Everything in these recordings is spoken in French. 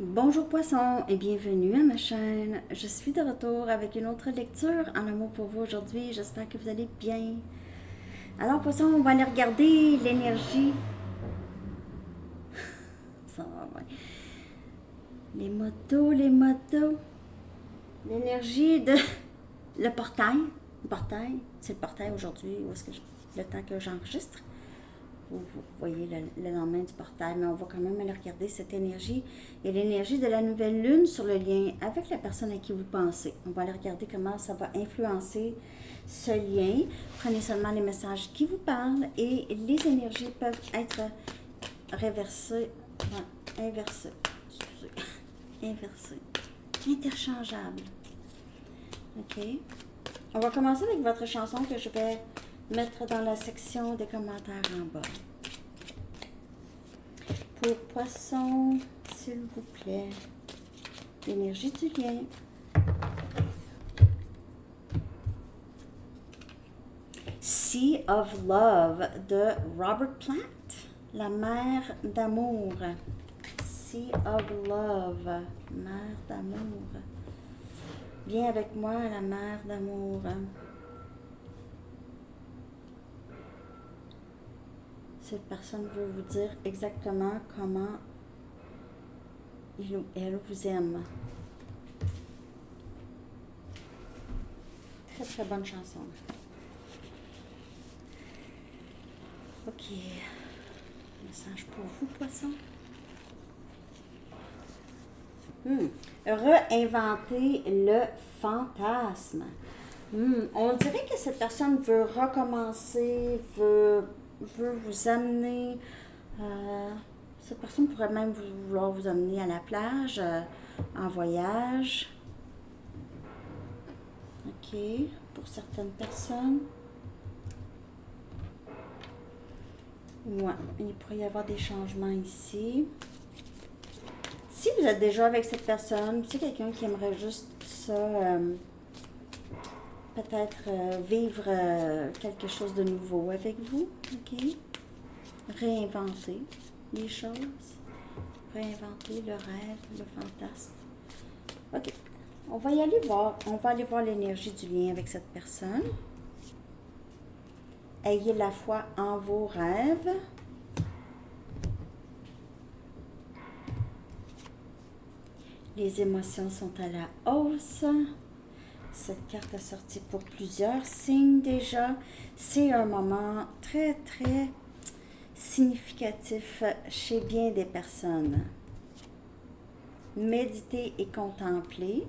Bonjour poisson et bienvenue à ma chaîne. Je suis de retour avec une autre lecture en amour pour vous aujourd'hui. J'espère que vous allez bien. Alors poisson, on va aller regarder l'énergie. Ça va, ouais. Les motos, les motos. L'énergie de le portail. Le portail, c'est le portail aujourd'hui, où est-ce que le temps que j'enregistre. Vous voyez le lendemain du portail, mais on va quand même aller regarder cette énergie et l'énergie de la nouvelle lune sur le lien avec la personne à qui vous pensez. On va aller regarder comment ça va influencer ce lien. Prenez seulement les messages qui vous parlent et les énergies peuvent être réversées, inversées, inversées, interchangeables. OK? On va commencer avec votre chanson que je vais mettre dans la section des commentaires en bas. Pour poisson, s'il vous plaît, l'énergie du lien. Sea of Love de Robert Plant, la mer d'amour. Sea of Love, mer d'amour. Viens avec moi à la mer d'amour. Cette personne veut vous dire exactement comment il ou elle vous aime. Très très bonne chanson. Ok. Message pour vous, poisson. Réinventer le fantasme. On dirait que cette personne veut recommencer, veut vous amener. Cette personne pourrait même vouloir vous amener à la plage, en voyage. Ok, pour certaines personnes. Ouais, il pourrait y avoir des changements ici. Si vous êtes déjà avec cette personne, c'est quelqu'un qui aimerait juste ça, peut-être vivre quelque chose de nouveau avec vous, ok? Réinventer les choses, réinventer le rêve, le fantasme. Ok, on va y aller voir, on va aller voir l'énergie du lien avec cette personne. Ayez la foi en vos rêves. Les émotions sont à la hausse. Cette carte a sorti pour plusieurs signes déjà. C'est un moment très, très significatif chez bien des personnes. Méditez et contemplez.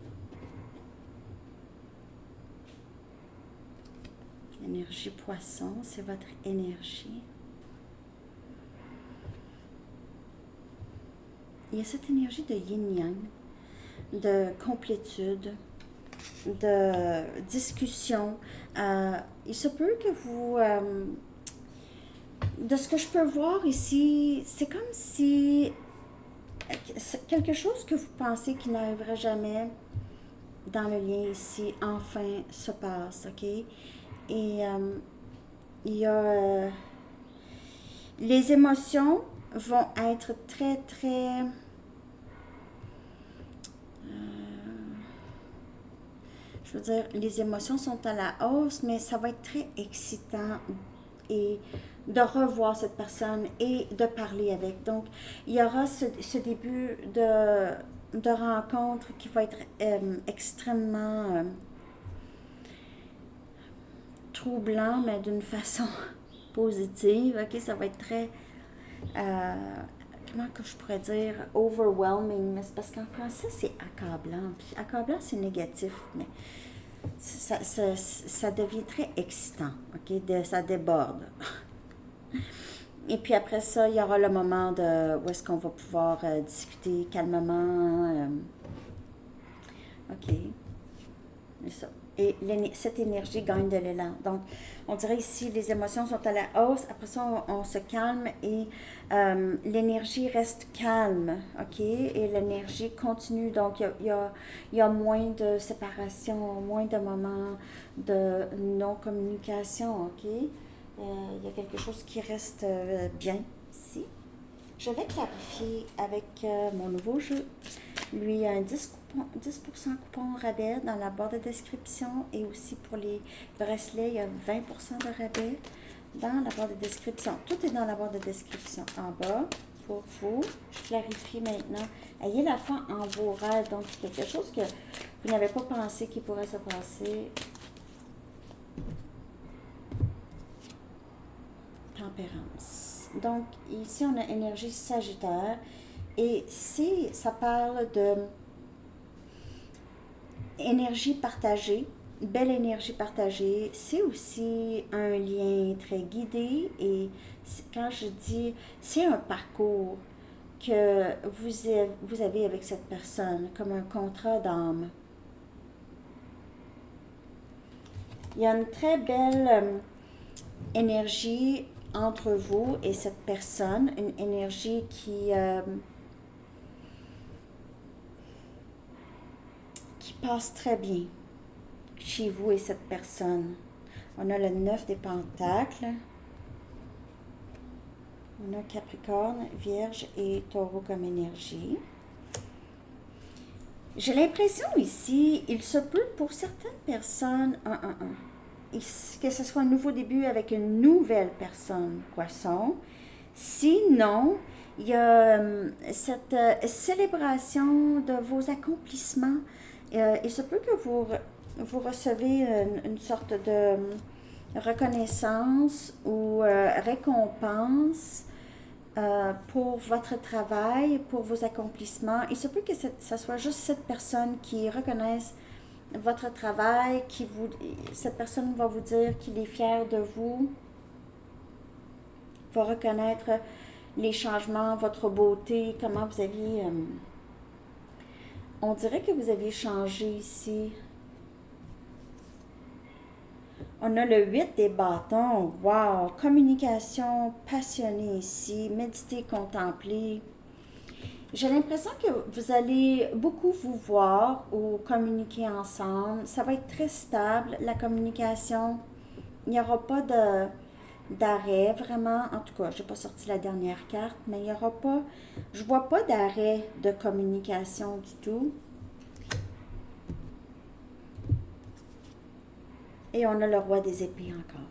Énergie poisson, c'est votre énergie. Il y a cette énergie de yin-yang, de complétude, de discussion. Il se peut que vous... de ce que je peux voir ici, c'est comme si quelque chose que vous pensez qui n'arriverait jamais dans le lien ici, enfin, se passe, ok? Et il y a... les émotions vont être très, très... je veux dire, les émotions sont à la hausse, mais ça va être très excitant et de revoir cette personne et de parler avec. Donc, il y aura ce début de rencontre qui va être extrêmement troublant, mais d'une façon positive. Ok, ça va être très... comment que je pourrais dire, overwhelming, mais c'est parce qu'en français c'est accablant. Puis accablant c'est négatif, mais ça devient très excitant, ok? Ça déborde. Et puis après ça, il y aura le moment où est-ce qu'on va pouvoir discuter calmement. Ok. C'est ça. Et cette énergie gagne de l'élan. Donc, on dirait ici, les émotions sont à la hausse. Après ça, on se calme et l'énergie reste calme, ok? Et l'énergie continue. Donc, il y a moins de séparation, moins de moments de non-communication, ok? Il y a quelque chose qui reste bien ici. Je vais clarifier avec mon nouveau jeu. Lui a un 10% coupon rabais dans la barre de description et aussi pour les bracelets, il y a 20% de rabais dans la barre de description. Tout est dans la barre de description en bas pour vous. Je clarifie maintenant. Ayez la foi en vos rêves. Donc, quelque chose que vous n'avez pas pensé qui pourrait se passer. Tempérance. Donc, ici, on a énergie Sagittaire. Et si ça parle de énergie partagée, belle énergie partagée, c'est aussi un lien très guidé. Et quand je dis, c'est un parcours que vous avez avec cette personne, comme un contrat d'âme. Il y a une très belle énergie entre vous et cette personne, une énergie qui passe très bien chez vous et cette personne. On a le 9 des Pentacles. On a Capricorne, Vierge et Taureau comme énergie. J'ai l'impression ici, il se peut pour certaines personnes, que ce soit un nouveau début avec une nouvelle personne, Poisson. Sinon, il y a cette célébration de vos accomplissements. Il se peut que vous recevez une sorte de reconnaissance ou récompense pour votre travail, pour vos accomplissements. Il se peut que ça soit juste cette personne qui reconnaisse votre travail, cette personne va vous dire qu'il est fier de vous, va reconnaître les changements, votre beauté, comment vous aviez... on dirait que vous aviez changé ici. On a le 8 des bâtons. Wow! Communication passionnée ici. Méditer, contempler. J'ai l'impression que vous allez beaucoup vous voir ou communiquer ensemble. Ça va être très stable, la communication. Il n'y aura pas d'arrêt, vraiment. En tout cas, je n'ai pas sorti la dernière carte, mais il n'y aura pas... Je ne vois pas d'arrêt de communication du tout. Et on a le roi des épées encore.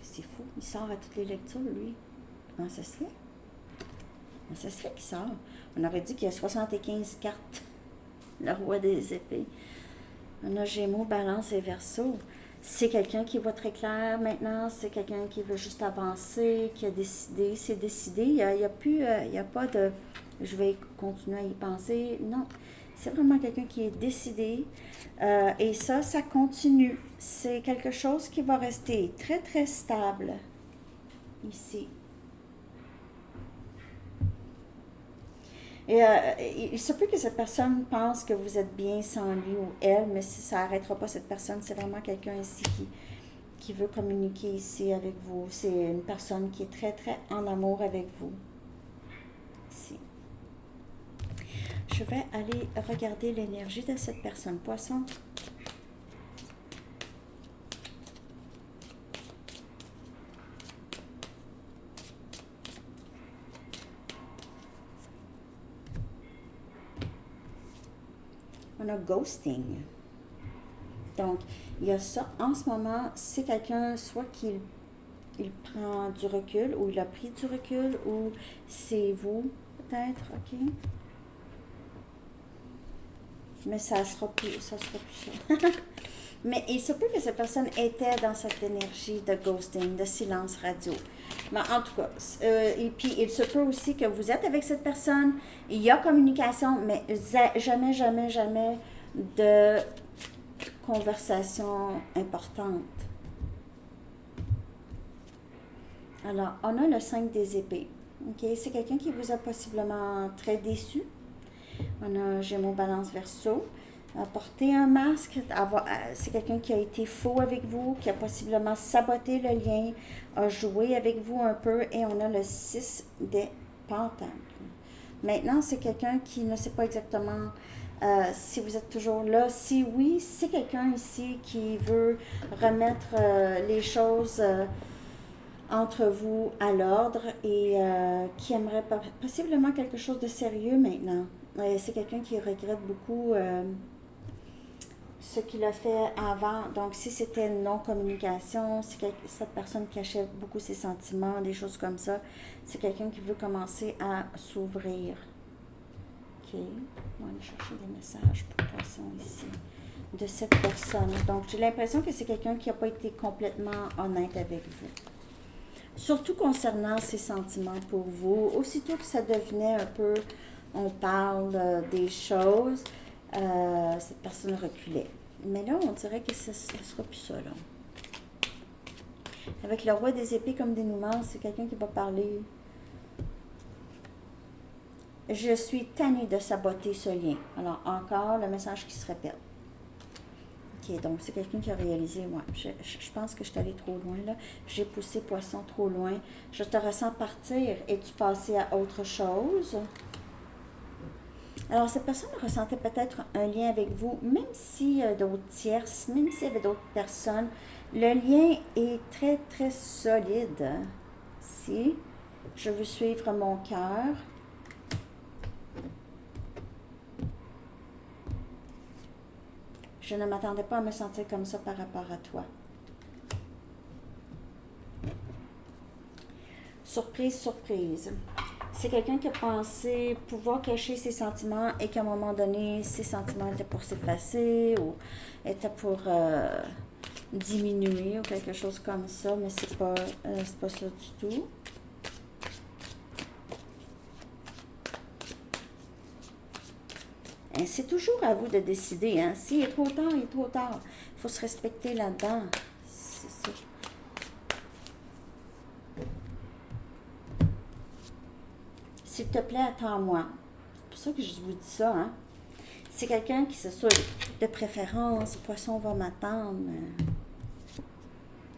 C'est fou. Il sort à toutes les lectures, lui. Comment ça se fait? Comment ça se fait qu'il sort? On aurait dit qu'il y a 75 cartes. Le roi des épées. On a Gémeaux, Balance et Verseau. C'est quelqu'un qui voit très clair maintenant. C'est quelqu'un qui veut juste avancer, qui a décidé. C'est décidé. Il y a pas de... Je vais continuer à y penser. Non. C'est vraiment quelqu'un qui est décidé. Et ça continue. C'est quelque chose qui va rester très, très stable. Ici. Et il se peut que cette personne pense que vous êtes bien sans lui ou elle, mais si ça n'arrêtera pas cette personne, c'est vraiment quelqu'un ici qui veut communiquer ici avec vous. C'est une personne qui est très, très en amour avec vous. Ici. Je vais aller regarder l'énergie de cette personne. Poisson. On a ghosting. Donc, il y a ça. En ce moment, c'est quelqu'un soit qu'il prend du recul ou il a pris du recul ou c'est vous, peut-être, ok? Mais ça sera plus ça. Mais il se peut que cette personne était dans cette énergie de ghosting, de silence radio. Mais en tout cas, et puis il se peut aussi que vous êtes avec cette personne, il y a communication, mais jamais, jamais, jamais de conversation importante. Alors, on a le 5 des épées. Okay? C'est quelqu'un qui vous a possiblement très déçu. On a Gémeaux, Balance, Verseau. Porter un masque, c'est quelqu'un qui a été faux avec vous, qui a possiblement saboté le lien, a joué avec vous un peu, et on a le 6 des Pentacles. Maintenant, c'est quelqu'un qui ne sait pas exactement si vous êtes toujours là. Si oui, c'est quelqu'un ici qui veut remettre les choses entre vous à l'ordre et qui aimerait possiblement quelque chose de sérieux maintenant. C'est quelqu'un qui regrette beaucoup ce qu'il a fait avant. Donc, si c'était une non-communication, si cette personne cachait beaucoup ses sentiments, des choses comme ça, c'est quelqu'un qui veut commencer à s'ouvrir. OK. On va aller chercher des messages pour poisson ici de cette personne. Donc, j'ai l'impression que c'est quelqu'un qui n'a pas été complètement honnête avec vous. Surtout concernant ses sentiments pour vous. Aussitôt que ça devenait un peu, on parle des choses, cette personne reculait. Mais là, on dirait que ce ne sera plus ça, là. Avec le roi des épées comme dénouement, c'est quelqu'un qui va parler. Je suis tannée de saboter ce lien. Alors, encore, le message qui se répète. OK, donc c'est quelqu'un qui a réalisé, moi, je pense que je suis allée trop loin, là. J'ai poussé poisson trop loin. Je te ressens partir. Es-tu passé à autre chose? Alors, cette personne ressentait peut-être un lien avec vous, même s'il y a d'autres tierces, même s'il y avait d'autres personnes. Le lien est très, très solide. Si je veux suivre mon cœur, je ne m'attendais pas à me sentir comme ça par rapport à toi. Surprise, surprise. C'est quelqu'un qui a pensé pouvoir cacher ses sentiments et qu'à un moment donné, ses sentiments étaient pour s'effacer ou étaient pour diminuer ou quelque chose comme ça, mais c'est pas ça du tout. C'est toujours à vous de décider. Hein? S'il est trop tard, il est trop tard. Il faut se respecter là-dedans. C'est ça. S'il te plaît, attends-moi. C'est pour ça que je vous dis ça. Hein? C'est quelqu'un qui se souhaite de préférence. Poisson va m'attendre.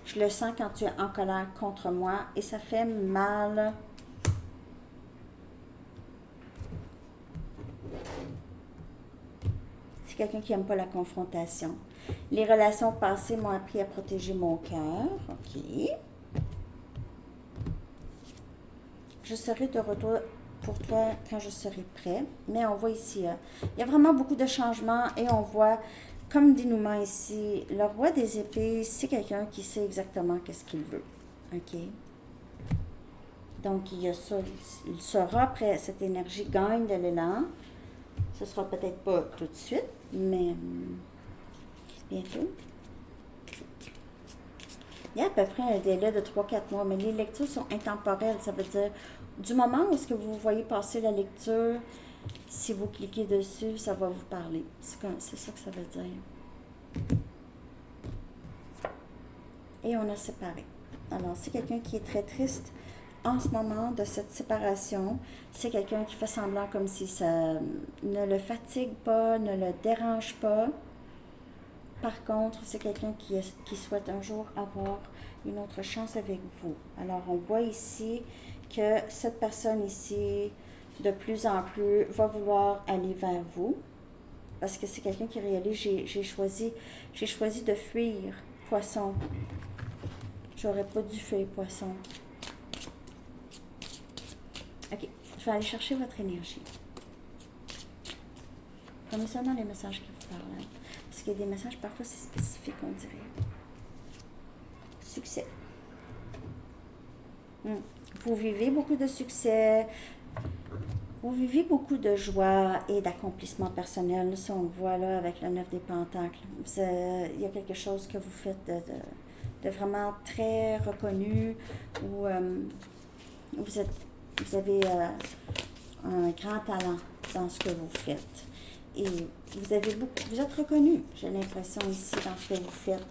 Je le sens quand tu es en colère contre moi et ça fait mal. C'est quelqu'un qui n'aime pas la confrontation. Les relations passées m'ont appris à protéger mon cœur. OK. Je serai de retour pour toi quand je serai prêt. Mais on voit ici, il y a vraiment beaucoup de changements et on voit, comme dénouement ici, le roi des épées, c'est quelqu'un qui sait exactement qu'est-ce qu'il veut. OK? Donc, il y a ça. Il saura après, cette énergie gagne de l'élan. Ce sera peut-être pas tout de suite, mais bientôt. Il y a à peu près un délai de 3-4 mois, mais les lectures sont intemporelles. Ça veut dire, du moment où est-ce que vous voyez passer la lecture, si vous cliquez dessus, ça va vous parler. C'est ça que ça veut dire. Et on a séparé. Alors, c'est quelqu'un qui est très triste en ce moment de cette séparation. C'est quelqu'un qui fait semblant comme si ça ne le fatigue pas, ne le dérange pas. Par contre, c'est quelqu'un qui souhaite un jour avoir une autre chance avec vous. Alors, on voit ici que cette personne ici, de plus en plus, va vouloir aller vers vous. Parce que c'est quelqu'un qui réalise, j'ai choisi de fuir, poisson. J'aurais pas dû fuir, poisson. OK, je vais aller chercher votre énergie. Prenez seulement les messages qui vous parlent. Hein? Parce qu'il y a des messages, parfois, c'est spécifique, on dirait. Succès. Vous vivez beaucoup de succès. Vous vivez beaucoup de joie et d'accomplissement personnel. Ça, on le voit là avec le 9 des Pentacles. Il y a quelque chose que vous faites de vraiment très reconnu où vous avez un grand talent dans ce que vous faites. Et vous êtes reconnu, j'ai l'impression ici, dans ce que vous faites.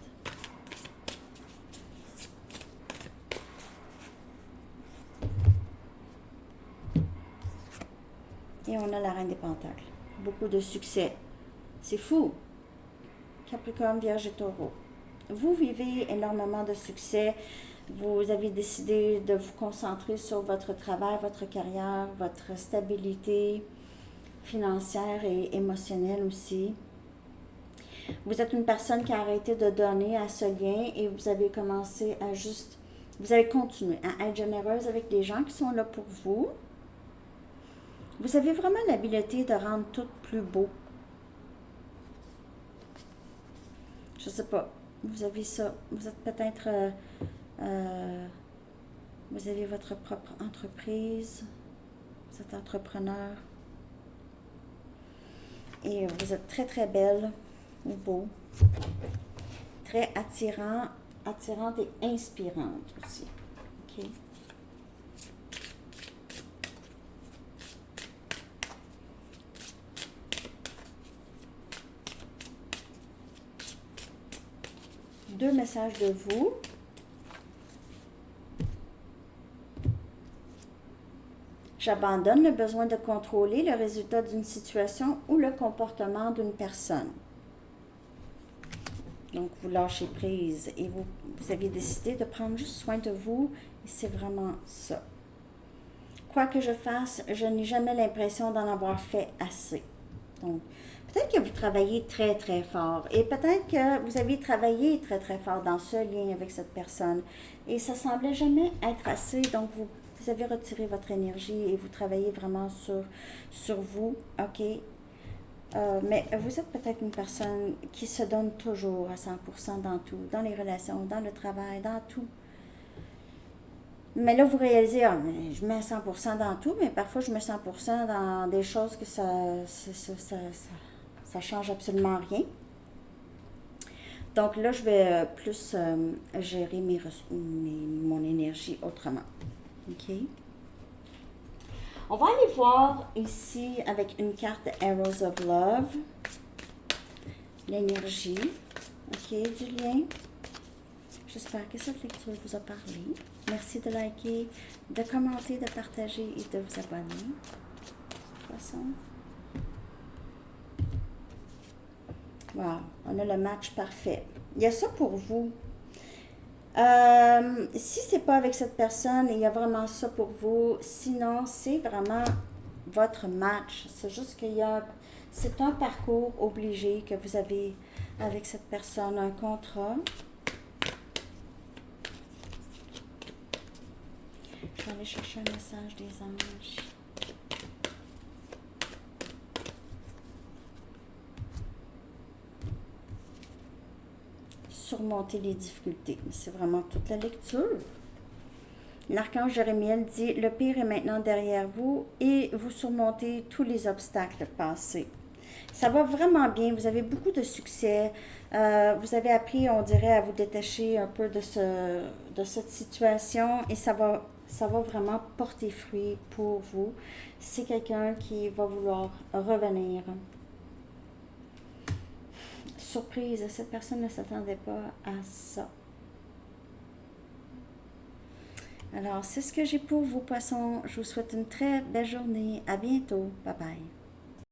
Et on a la Reine des Pentacles. Beaucoup de succès. C'est fou. Capricorne, Vierge et Taureau. Vous vivez énormément de succès. Vous avez décidé de vous concentrer sur votre travail, votre carrière, votre stabilité financière et émotionnelle aussi. Vous êtes une personne qui a arrêté de donner à ce lien et vous avez commencé à juste Vous allez continuer à être généreuse avec les gens qui sont là pour vous. Vous avez vraiment l'habilité de rendre tout plus beau. Je sais pas. Vous avez ça. Vous êtes peut-être... vous avez votre propre entreprise. Vous êtes entrepreneur. Et vous êtes très, très belle ou beau. Très attirante et inspirante aussi. OK? Deux messages de vous. J'abandonne le besoin de contrôler le résultat d'une situation ou le comportement d'une personne. Donc, vous lâchez prise et vous avez décidé de prendre juste soin de vous et c'est vraiment ça. Quoi que je fasse, je n'ai jamais l'impression d'en avoir fait assez. Donc, peut-être que vous travaillez très, très fort et peut-être que vous avez travaillé très, très fort dans ce lien avec cette personne et ça semblait jamais être assez. Donc, vous avez retiré votre énergie et vous travaillez vraiment sur vous, OK? Mais vous êtes peut-être une personne qui se donne toujours à 100% dans tout, dans les relations, dans le travail, dans tout. Mais là, vous réalisez, ah, mais je mets 100% dans tout, mais parfois je mets 100% dans des choses que ça change absolument rien. Donc là, je vais plus gérer mon énergie autrement. OK? On va aller voir ici avec une carte Arrows of Love. L'énergie. OK, du lien. J'espère que cette lecture vous a parlé. Merci de liker, de commenter, de partager et de vous abonner. De toute façon. Wow, on a le match parfait. Il y a ça pour vous. Si c'est pas avec cette personne, il y a vraiment ça pour vous. Sinon, c'est vraiment votre match. C'est juste c'est un parcours obligé que vous avez avec cette personne, un contrat. Je vais aller chercher un message des anges. Surmonter les difficultés. C'est vraiment toute la lecture. L'archange Jérémiel dit « Le pire est maintenant derrière vous et vous surmontez tous les obstacles passés. » Ça va vraiment bien. Vous avez beaucoup de succès. Vous avez appris, on dirait, à vous détacher un peu de cette situation et ça va vraiment porter fruit pour vous. C'est quelqu'un qui va vouloir revenir. Surprise, cette personne ne s'attendait pas à ça. Alors, c'est ce que j'ai pour vous, poissons. Je vous souhaite une très belle journée. À bientôt. Bye bye.